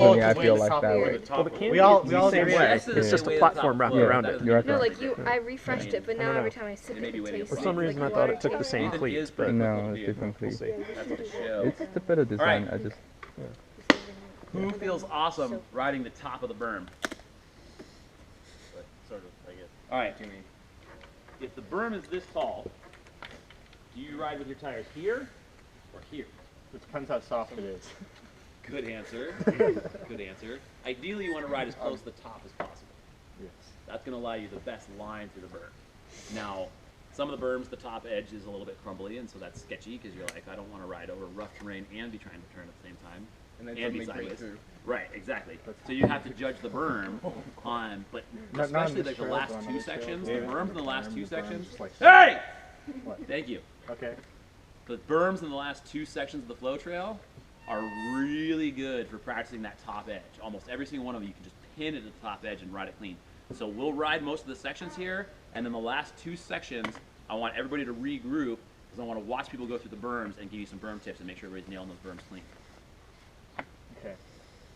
Oh, I it's feel the like top that where way. the top Well, the was. candy We all is the same agree. way. This is the It's just a way the platform top wrapped flows. around That it. is You're the right. No, way like they you, do I it. refreshed it, but I now mean, every time I sip it may it, be it way they tastes For flow. some like reason, I water thought it took the tastes. same It cleats, is but pretty No, it's we'll differently. see. That's what the show. It's the better design. I just Who feels awesome riding the top of the berm? But sort of, I guess. All right. If the berm is this tall, do you ride with your tires here or here? It depends how soft it is. Good answer. Good answer. Ideally, you want to ride as close to the top as possible. Yes. That's going to allow you the best line through the berm. Now, some of the berms, the top edge is a little bit crumbly, and so that's sketchy because you're like, I don't want to ride over rough terrain and be trying to turn at the same time. And then And be suddenly break sideways. through. Right, exactly. So you have to judge the berm on, but Not on especially this like the trail, last but on two other trails, sections, yeah. the berms in the last two Berms, sections. just like- Hey! What? Thank you. Okay. The berms in the last two sections of the flow trail are really good for practicing that top edge. Almost every single one of them, you can just pin it at the top edge and ride it clean. So we'll ride most of the sections here, and then the last two sections, I want everybody to regroup because I want to watch people go through the berms and give you some berm tips and make sure everybody's nailing those berms clean. Okay.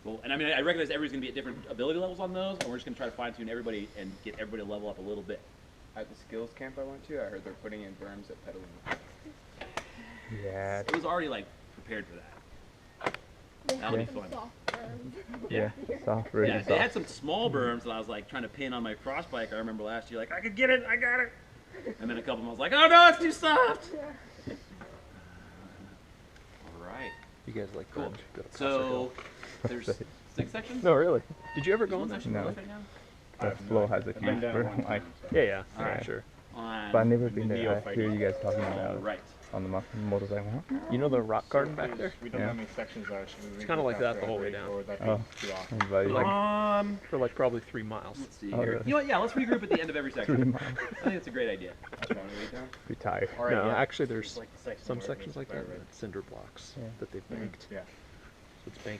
Well, and I mean, I recognize everybody's going to be at different ability levels on those, and we're just going to try to fine tune everybody and get everybody to level up a little bit. At the skills camp I went to, I heard they're putting in berms at pedaling. yeah, It was already like prepared for that. That'll be fun. yeah, soft, really Yeah, soft. they had some small berms that I was like trying to pin on my cross bike. I remember last year, like I could get it, I got it. And then a couple of them I was like, oh no, it's too soft. All right. You guys like Cool. grunge? Go to Placer So Hill. there's 6 sections. No, really. Did you ever go One on that? section No. left right now. The flow has a I've huge been down one berm. Like, time. Yeah, yeah, Alright. sure. On but I've never been the there. I neophyte. hear you guys talking all about right. on the motorcycle. Huh? You know the rock garden back there? We don't know Yeah. how many sections are. Should we kinda like that the whole way break, down. Or would that be Oh. too often? Everybody, like, For like probably 3 miles. Let's see Oh, here. really? You know what? Yeah, let's regroup at the end of every 3 section. miles. I think that's a great idea. That's one way down. Be tired. All right. No, yeah. actually, there's It's like the section some where it sections was like that. fire red. Cinder blocks Yeah. that they've banked. Yeah. So it's banked